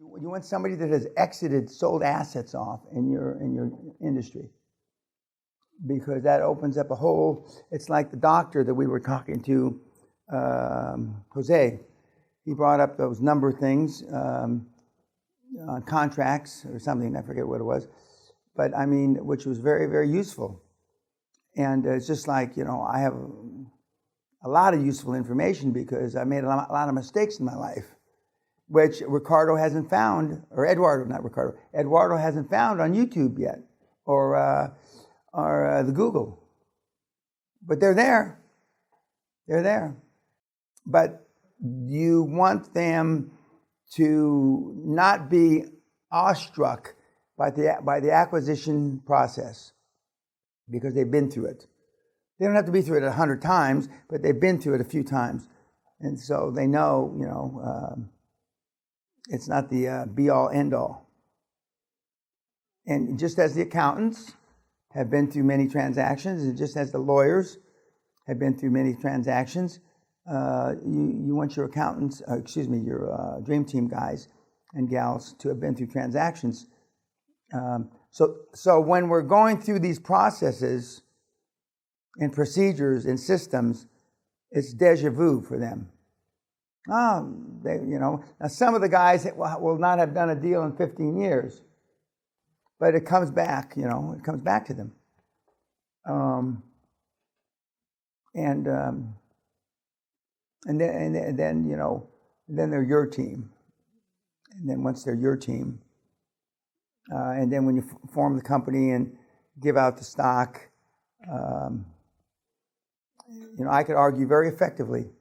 You want somebody that has exited, sold assets off in your industry, because that opens up a whole. It's like the doctor that we were talking to, Jose. He brought up those number things on contracts or something. I forget what it was, but I mean, which was very, very useful. And it's just like, I have a lot of useful information because I made a lot of mistakes in my life, which Eduardo hasn't found on YouTube yet, or the Google. But they're there. They're there. But you want them to not be awestruck by the acquisition process, because they've been through it. They don't have to be through it 100 times, but they've been through it a few times. And so they know, it's not the be-all, end-all. And just as the accountants have been through many transactions, and just as the lawyers have been through many transactions, you want your accountants, your dream team guys and gals to have been through transactions. So when we're going through these processes and procedures and systems, it's deja vu for them. Now some of the guys will not have done a deal in 15 years, but it comes back, it comes back to them. And then they're your team. And then once they're your team, and then when you form the company and give out the stock, I could argue very effectively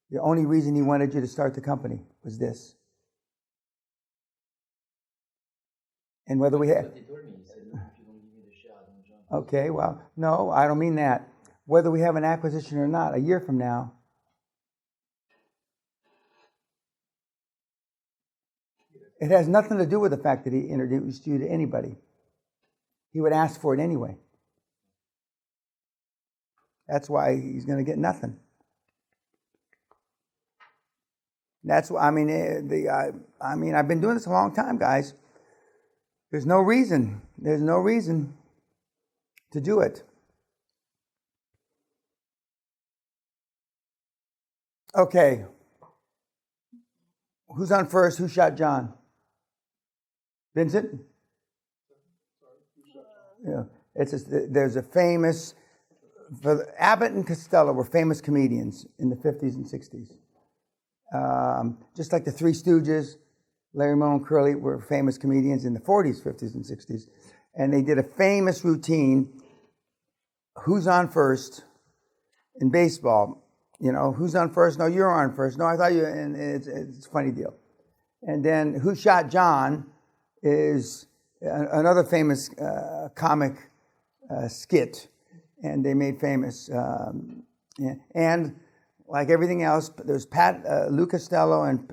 the only reason he wanted you to start the company was this. And whether we had... Okay, well, no, I don't mean that. Whether we have an acquisition or not, a year from now, it has nothing to do with the fact that he introduced you to anybody. He would ask for it anyway. That's why he's going to get nothing. That's why, I've been doing this a long time, guys. There's no reason to do it. Okay. Who's on first? Who shot John? Vincent? Yeah. There's a famous... Abbott and Costello were famous comedians in the 50s and 60s. Just like the Three Stooges, Larry, Moe, and Curly were famous comedians in the 40s, 50s, and 60s. And they did a famous routine, who's on first in baseball. Who's on first? No, you're on first. No, I thought you... And it's a funny deal. And then Who Shot John is another famous comic skit. And they made famous. And like everything else, there's Lou Costello and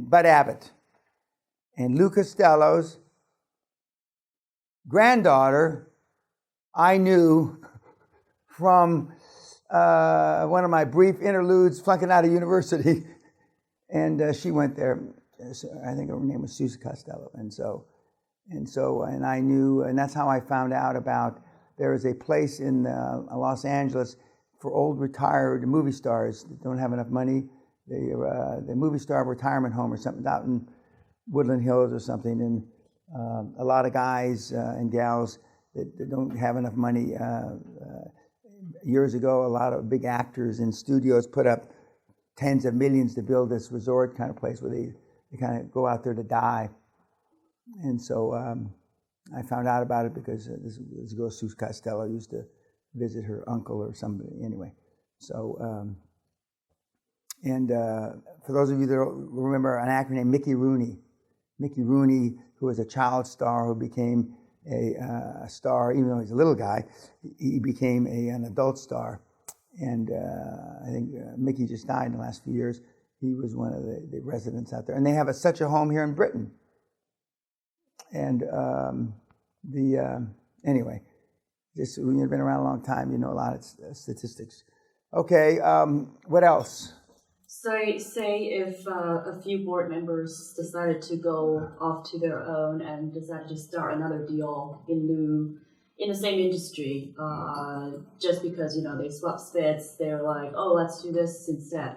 Bud Abbott. And Lou Costello's granddaughter, I knew from one of my brief interludes flunking out of university. And she went there. I think her name was Susan Costello. And I knew, and that's how I found out about, there is a place in Los Angeles for old retired movie stars that don't have enough money. The movie star retirement home or something out in Woodland Hills or something. And a lot of guys and gals that don't have enough money. Years ago, a lot of big actors and studios put up tens of millions to build this resort kind of place where they kind of go out there to die. And so I found out about it because this girl, Sue Costello, used to visit her uncle or somebody. Anyway, so, for those of you that remember an actor named Mickey Rooney, who was a child star who became a star, even though he's a little guy, he became an adult star. And I think Mickey just died in the last few years. He was one of the residents out there. And they have such a home here in Britain. And anyway, just when you've been around a long time, you know a lot of statistics. Okay, what else? Say if a few board members decided to go off to their own and decided to start another deal in the same industry, just because they swap spits, they're like, oh, let's do this instead.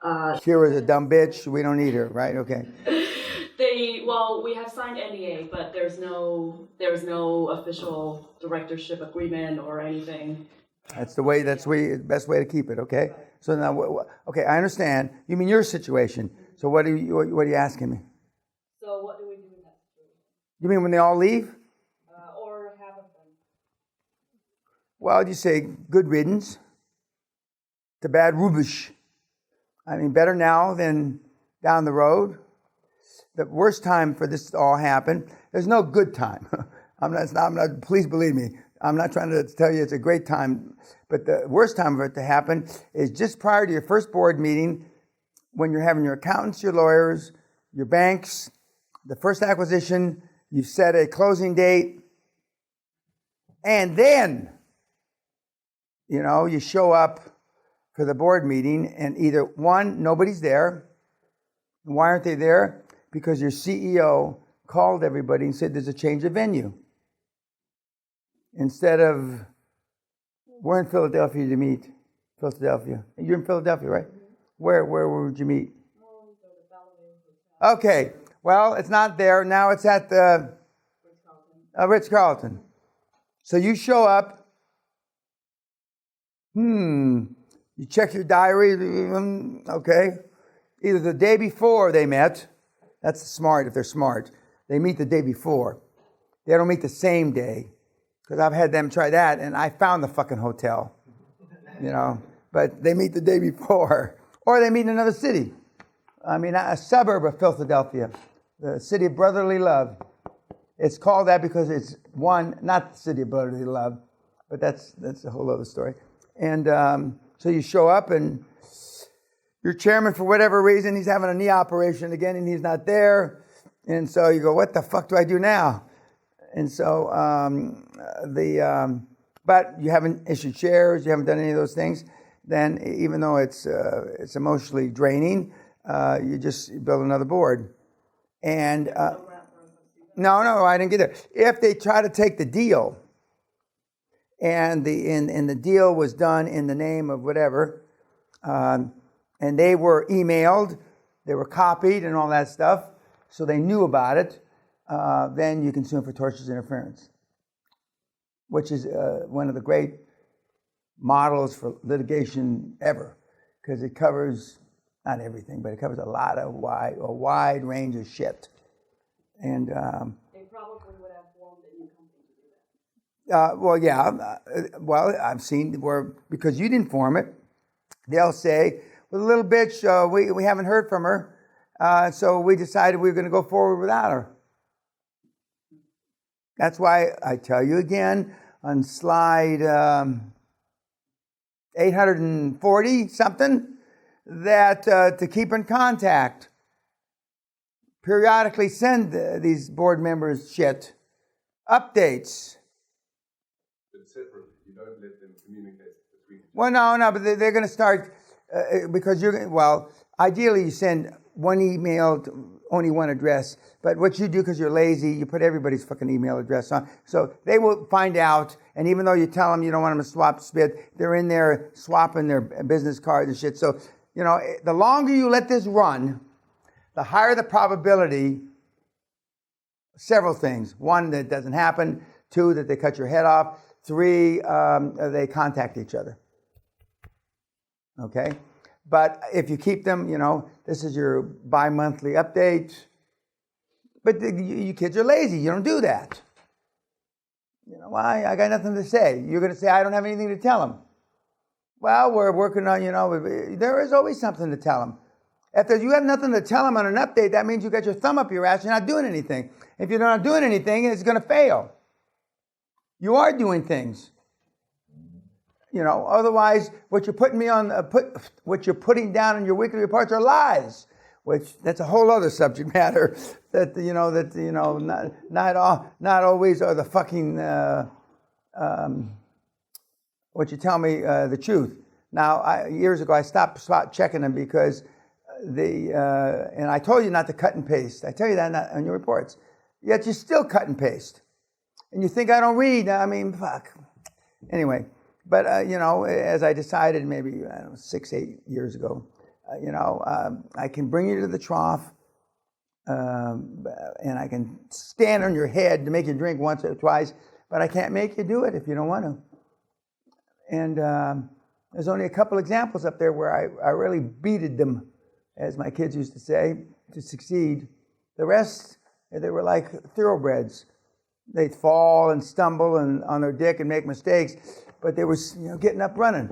Kira's a dumb bitch. We don't need her, right? Okay. We have signed NDA, but there's no official directorship agreement or anything. That's the best way to keep it. Okay. So now, okay, I understand. You mean your situation? So what are you asking me? So what do we do in that situation? You mean when they all leave? Or half of them? Well, you say good riddance to bad rubbish. I mean, better now than down the road. The worst time for this to all happen, there's no good time. I'm not, please believe me, I'm not trying to tell you it's a great time, but the worst time for it to happen is just prior to your first board meeting, when you're having your accountants, your lawyers, your banks, the first acquisition, you set a closing date, and then, you show up for the board meeting, and either one, nobody's there. Why aren't they there? Because your CEO called everybody and said there's a change of venue. Instead of, we're in Philadelphia to meet. Philadelphia. You're in Philadelphia, right? Where would you meet? Okay. Well, it's not there. Now it's at the Ritz-Carlton. So you show up. You check your diary. Okay. Either the day before they met. That's smart if they're smart. They meet the day before. They don't meet the same day. Because I've had them try that, and I found the fucking hotel. But they meet the day before. Or they meet in another city. I mean, a suburb of Philadelphia. The city of brotherly love. It's called that because it's not the city of brotherly love. But that's a whole other story. And so you show up, and your chairman, for whatever reason, he's having a knee operation again, and he's not there. And so you go, what the fuck do I do now? And so but you haven't issued shares, you haven't done any of those things. Then even though it's emotionally draining, you just build another board. And no, I didn't get there. If they try to take the deal, and the deal was done in the name of whatever. And they were emailed, they were copied and all that stuff, so they knew about it, then you can sue them for tortious interference, which is one of the great models for litigation ever, because it covers, not everything, but it covers a wide range of shit. And they probably would have formed a new company to do that. Well, I've seen where, because you didn't form it, they'll say, well, the little bitch, we haven't heard from her, so we decided we were going to go forward without her. That's why I tell you again, on slide 840 something, that to keep in contact, periodically send these board members shit, updates. But separately, you don't let them communicate between. Well, no, but they're going to start. Because ideally you send one email to only one address, but what you do because you're lazy, you put everybody's fucking email address on. So they will find out, and even though you tell them you don't want them to swap spit, they're in there swapping their business cards and shit. So, the longer you let this run, the higher the probability, several things. One, that it doesn't happen. Two, that they cut your head off. Three, they contact each other. Okay? But if you keep them, this is your bi-monthly update. But you kids are lazy. You don't do that. Why? I got nothing to say. You're going to say, I don't have anything to tell them. Well, we're working on, there is always something to tell them. If you have nothing to tell them on an update, that means you got your thumb up your ass, you're not doing anything. If you're not doing anything, it's going to fail. You are doing things. Otherwise, what you're putting what you're putting down in your weekly reports are lies. Which that's a whole other subject matter. Not always are the fucking what you tell me the truth. Now, years ago, I stopped checking them because and I told you not to cut and paste. I tell you that on your reports. Yet you still cut and paste. And you think I don't read. I mean, fuck. Anyway, but, as I decided maybe, 6-8 years ago, I can bring you to the trough, and I can stand on your head to make you drink once or twice, but I can't make you do it if you don't want to. And there's only a couple examples up there where I really beated them, as my kids used to say, to succeed. The rest, they were like thoroughbreds. They'd fall and stumble and on their dick and make mistakes, but they were getting up running.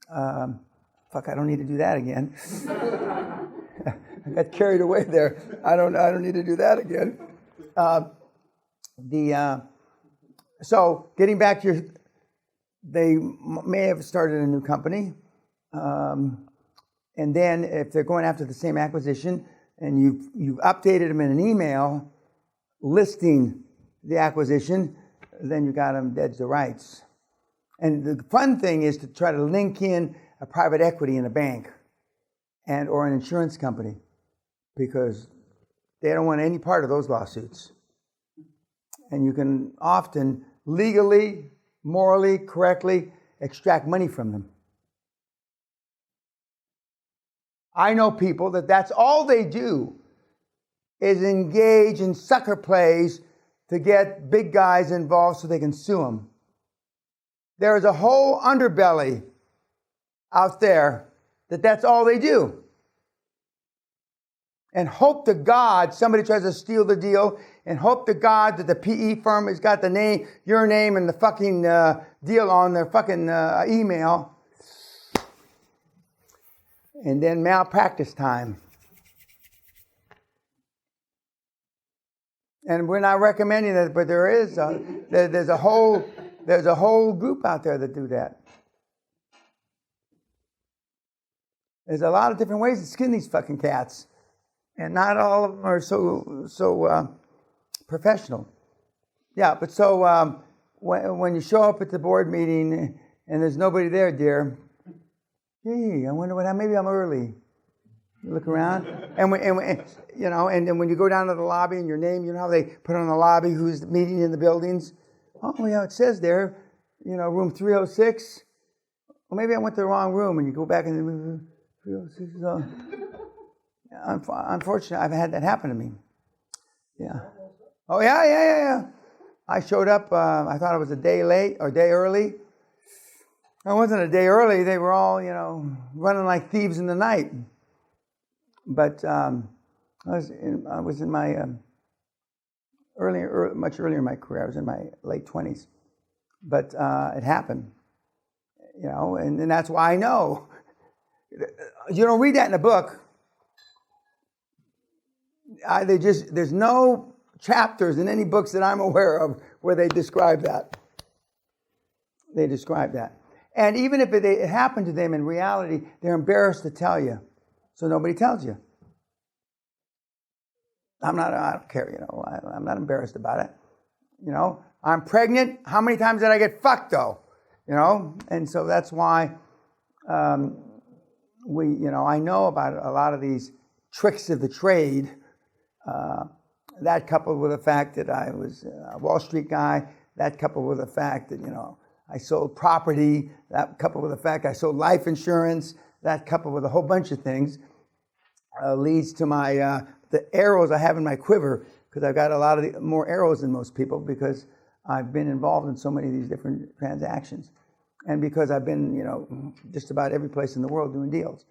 Fuck, I don't need to do that again. I got carried away there. I don't need to do that again. So getting back to they may have started a new company, and then if they're going after the same acquisition and you've updated them in an email listing the acquisition, then you got them dead to rights. And the fun thing is to try to link in a private equity in a bank or an insurance company, because they don't want any part of those lawsuits. And you can often legally, morally, correctly extract money from them. I know people that's all they do is engage in sucker plays to get big guys involved so they can sue them. There is a whole underbelly out there that's all they do. And hope to God somebody tries to steal the deal, and hope to God that the PE firm has got your name and the fucking deal on their fucking email. And then malpractice time. And we're not recommending that, but there is there's a whole group out there that do that. There's a lot of different ways to skin these fucking cats, and not all of them are so professional. Yeah, but so when you show up at the board meeting and there's nobody there, dear, gee, I wonder maybe I'm early. You look around, and then when you go down to the lobby and your name, you know how they put on the lobby who's meeting in the buildings? Oh, yeah, it says there, room 306. Well, maybe I went to the wrong room, and you go back in the room 306. Unfortunately, I've had that happen to me. Yeah. Oh, yeah. I showed up, I thought I was a day late or a day early. I wasn't a day early. They were all, running like thieves in the night. But I was in my much earlier in my career. I was in my late 20s. But it happened, and that's why I know. You don't read that in a book. There's no chapters in any books that I'm aware of where they describe that. They describe that. And even if it happened to them in reality, they're embarrassed to tell you. So nobody tells you. I don't care, I'm not embarrassed about it. I'm pregnant. How many times did I get fucked though? And so that's why I know about a lot of these tricks of the trade. That coupled with the fact that I was a Wall Street guy, that coupled with the fact that, I sold property, that coupled with the fact I sold life insurance, that coupled with a whole bunch of things, leads to my the arrows I have in my quiver, because I've got a lot more arrows than most people, because I've been involved in so many of these different transactions, and because I've been, just about every place in the world doing deals.